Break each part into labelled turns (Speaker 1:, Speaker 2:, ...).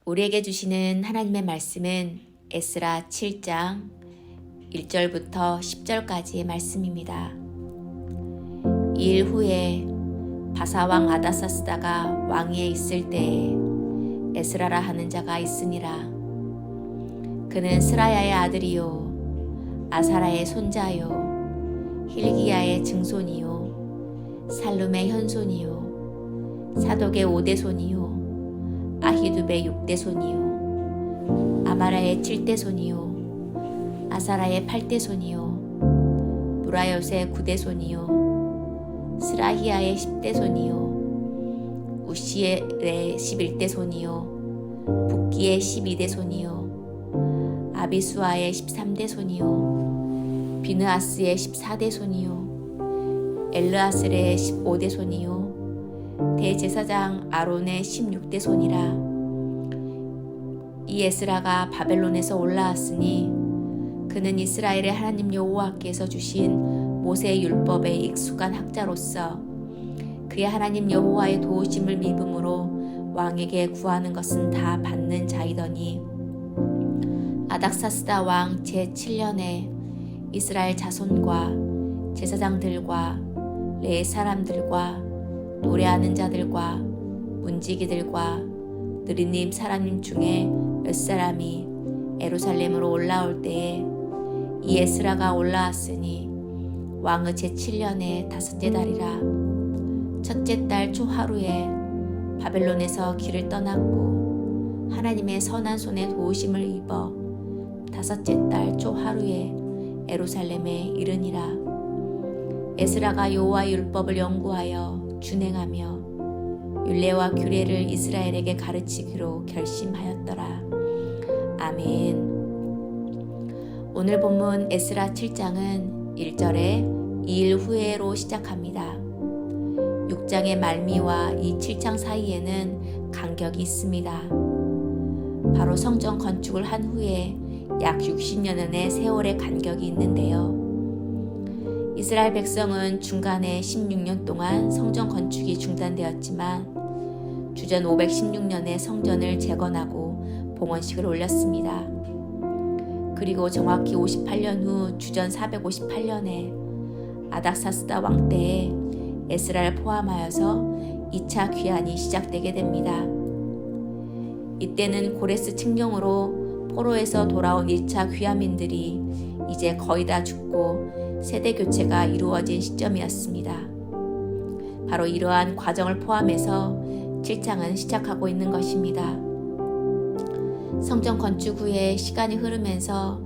Speaker 1: 우리에게 주시는 하나님의 말씀은 에스라 7장 1절부터 10절까지의 말씀입니다. 이 일 후에 바사왕 아다사스다가 왕위에 있을 때에 에스라라 하는 자가 있으니라. 그는 스라야의 아들이요 아사라의 손자요 힐기야의 증손이요 살룸의 현손이요 사독의 5대 손이요 아히두베의 6대 손이요 아마라의 7대 손이요 아사라의 8대 손이요 무라요스의 9대 손이요 스라히야의 10대 손이요 우시엘의 11대 손이요 붓기의 12대 손이요 아비수아의 13대 손이요 비느아스의 14대 손이요 엘르아슬의 15대 손이요 대제사장 아론의 16대 손이라. 이 에스라가 바벨론에서 올라왔으니 그는 이스라엘의 하나님 여호와께서 주신 모세의 율법에 익숙한 학자로서 그의 하나님 여호와의 도우심을 믿음으로 왕에게 구하는 것은 다 받는 자이더니 아닥사스다 왕 제7년에 이스라엘 자손과 제사장들과 레 사람들과 노래하는 자들과 문지기들과 느리님 사람님 중에 몇 사람이 예루살렘으로 올라올 때에 이 에스라가 올라왔으니 왕의 제7년의 5째 달이라. 첫째 달 초하루에 바벨론에서 길을 떠났고 하나님의 선한 손에 도우심을 입어 5째 달 초하루에 예루살렘에 이르니라. 에스라가 여호와의 율법을 연구하여 준행하며 율례와 규례를 이스라엘에게 가르치기로 결심하였더라. 아멘. 오늘 본문 에스라 7장은 1절에 이 일 후에로 시작합니다. 6장의 말미와 이 7장 사이에는 간격이 있습니다. 바로 성전 건축을 한 후에 약 60년의 세월의 간격이 있는데요. 이스라엘 백성은 중간에 16년 동안 성전 건축이 중단되었지만 주전 516년에 성전을 재건하고 봉헌식을 올렸습니다. 그리고 정확히 58년 후 주전 458년에 아닥사스다 왕 때에 에스라를 포함하여서 2차 귀환이 시작되게 됩니다. 이때는 고레스 칙령으로 포로에서 돌아온 1차 귀환민들이 이제 거의 다 죽고 세대 교체가 이루어진 시점이었습니다. 바로 이러한 과정을 포함해서 7장은 시작하고 있는 것입니다. 성전 건축 후에 시간이 흐르면서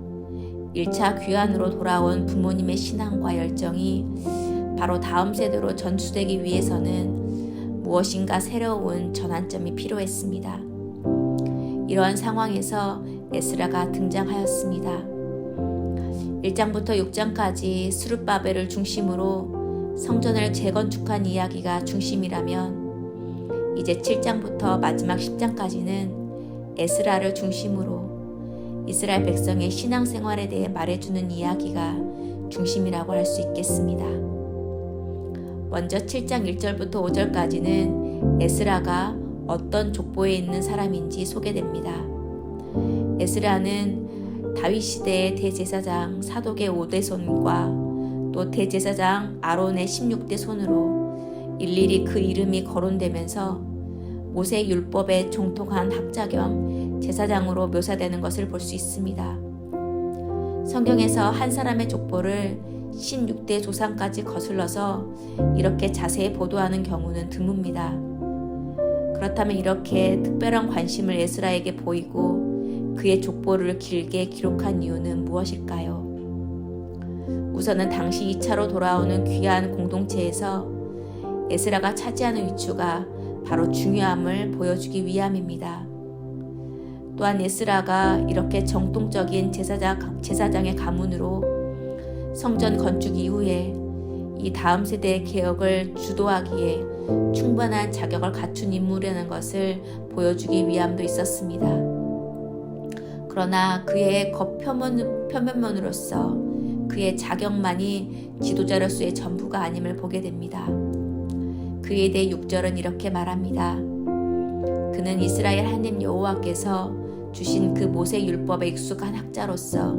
Speaker 1: 1차 귀환으로 돌아온 부모님의 신앙과 열정이 바로 다음 세대로 전수되기 위해서는 무엇인가 새로운 전환점이 필요했습니다. 이러한 상황에서 에스라가 등장하였습니다. 1장부터 6장까지 스룹바벨을 중심으로 성전을 재건축한 이야기가 중심이라면 이제 7장부터 마지막 10장까지는 에스라를 중심으로 이스라엘 백성의 신앙생활에 대해 말해주는 이야기가 중심이라고 할 수 있겠습니다. 먼저 7장 1절부터 5절까지는 에스라가 어떤 족보에 있는 사람인지 소개됩니다. 에스라는 다윗 시대의 대제사장 사독의 5대 손과 또 대제사장 아론의 16대 손으로 일일이 그 이름이 거론되면서 모세 율법에 종통한 학자 겸 제사장으로 묘사되는 것을 볼 수 있습니다. 성경에서 한 사람의 족보를 16대 조상까지 거슬러서 이렇게 자세히 보도하는 경우는 드뭅니다. 그렇다면 이렇게 특별한 관심을 에스라에게 보이고 그의 족보를 길게 기록한 이유는 무엇일까요? 우선은 당시 2차로 돌아오는 귀한 공동체에서 에스라가 차지하는 위치가 바로 중요함을 보여주기 위함입니다. 또한 에스라가 이렇게 정통적인 제사장의 가문으로 성전 건축 이후에 이 다음 세대의 개혁을 주도하기에 충분한 자격을 갖춘 인물이라는 것을 보여주기 위함도 있었습니다. 그러나 그의 표면만으로서 그의 자격만이 지도자로서의 전부가 아님을 보게 됩니다. 그에 대해 6절은 이렇게 말합니다. 그 그는 이스라엘 하나님 여호와께서 주신 그 모세 율법에 익숙한 학자로서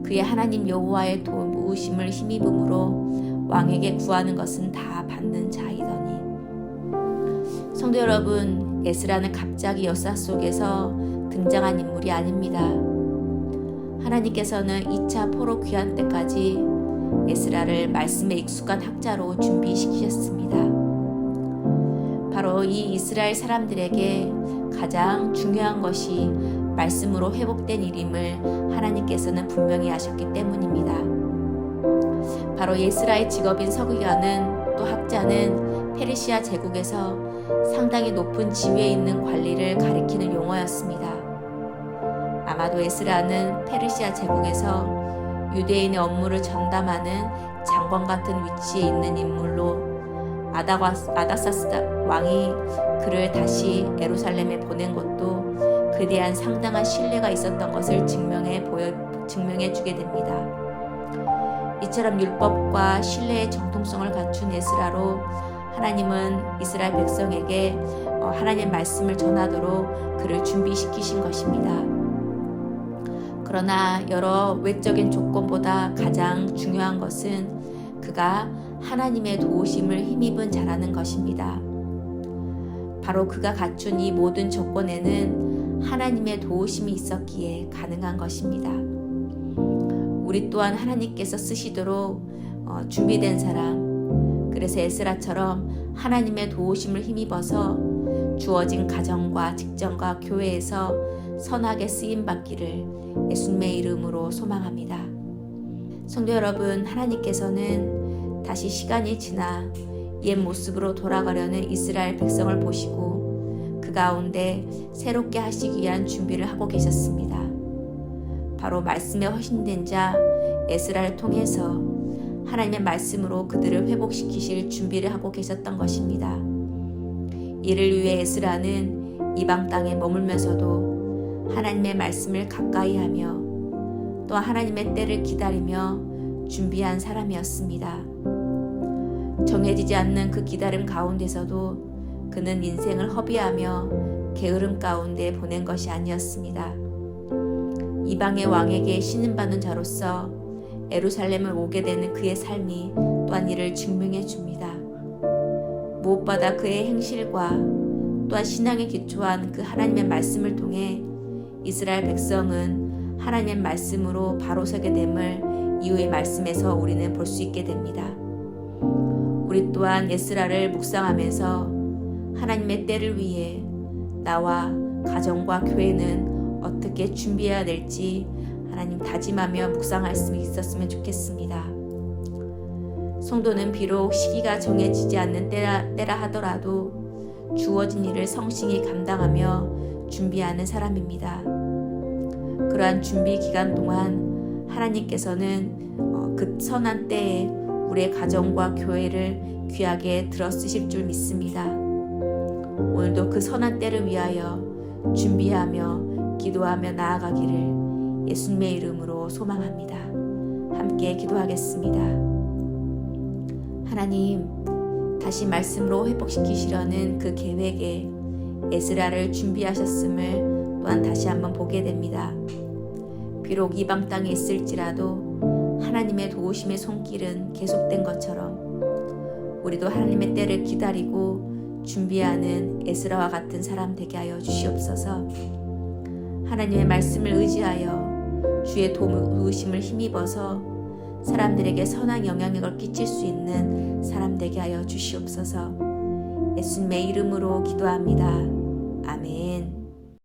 Speaker 1: 그의 하나님 여호와의 도우심을 힘입음으로 왕에게 구하는 것은 다 받는 자이더니. 성도 여러분, 에스라는 갑자기 역사 속에서 등장한 인물이 아닙니다. 하나님께서는 2차 포로 귀환 때까지 에스라를 말씀에 익숙한 학자로 준비시키셨습니다. 바로 이 이스라엘 사람들에게 가장 중요한 것이 말씀으로 회복된 일임을 하나님께서는 분명히 아셨기 때문입니다. 바로 에스라의 직업인 서기관은 또 학자는 페르시아 제국에서 상당히 높은 지위에 있는 관리를 가리키는 용어였습니다. 아마도 에스라는 페르시아 제국에서 유대인의 업무를 전담하는 장관 같은 위치에 있는 인물로 아닥사스 왕이 그를 다시 예루살렘에 보낸 것도 그에 대한 상당한 신뢰가 있었던 것을 증명해 주게 됩니다. 이처럼 율법과 신뢰의 정통성을 갖춘 에스라로 하나님은 이스라엘 백성에게 하나님의 말씀을 전하도록 그를 준비시키신 것입니다. 그러나 여러 외적인 조건보다 가장 중요한 것은 그가 하나님의 도우심을 힘입은 자라는 것입니다. 바로 그가 갖춘 이 모든 조건에는 하나님의 도우심이 있었기에 가능한 것입니다. 우리 또한 하나님께서 쓰시도록 준비된 사람, 그래서 에스라처럼 하나님의 도우심을 힘입어서 주어진 가정과 직장과 교회에서 선하게 쓰임받기를 예수님의 이름으로 소망합니다. 성도 여러분, 하나님께서는 다시 시간이 지나 옛 모습으로 돌아가려는 이스라엘 백성을 보시고 그 가운데 새롭게 하시기 위한 준비를 하고 계셨습니다. 바로 말씀에 허신된 자 에스라를 통해서 하나님의 말씀으로 그들을 회복시키실 준비를 하고 계셨던 것입니다. 이를 위해 에스라는 이방 땅에 머물면서도 하나님의 말씀을 가까이 하며 또 하나님의 때를 기다리며 준비한 사람이었습니다. 정해지지 않는 그 기다림 가운데서도 그는 인생을 허비하며 게으름 가운데 보낸 것이 아니었습니다. 이방의 왕에게 신임받는 자로서 예루살렘을 오게 되는 그의 삶이 또한 이를 증명해 줍니다. 무엇보다 그의 행실과 또한 신앙에 기초한 그 하나님의 말씀을 통해 이스라엘 백성은 하나님의 말씀으로 바로 서게 됨을 이후의 말씀에서 우리는 볼 수 있게 됩니다. 우리 또한 에스라를 묵상하면서 하나님의 때를 위해 나와 가정과 교회는 어떻게 준비해야 될지 하나님 다짐하며 묵상할 수 있었으면 좋겠습니다. 성도는 비록 시기가 정해지지 않는 때라 하더라도 주어진 일을 성실히 감당하며 준비하는 사람입니다. 그러한 준비 기간 동안 하나님께서는 그 선한 때에 우리의 가정과 교회를 귀하게 들어쓰실 줄 믿습니다. 오늘도 그 선한 때를 위하여 준비하며 기도하며 나아가기를 예수님의 이름으로 소망합니다. 함께 기도하겠습니다. 하나님, 다시 말씀으로 회복시키시려는 그 계획에 에스라를 준비하셨음을 또한 다시 한번 보게 됩니다. 비록 이방 땅에 있을지라도 하나님의 도우심의 손길은 계속된 것처럼 우리도 하나님의 때를 기다리고 준비하는 에스라와 같은 사람 되게 하여 주시옵소서. 하나님의 말씀을 의지하여 주의 도우심을 힘입어서 사람들에게 선한 영향력을 끼칠 수 있는 사람 되게 하여 주시옵소서. 예수님의 이름으로 기도합니다. 아멘.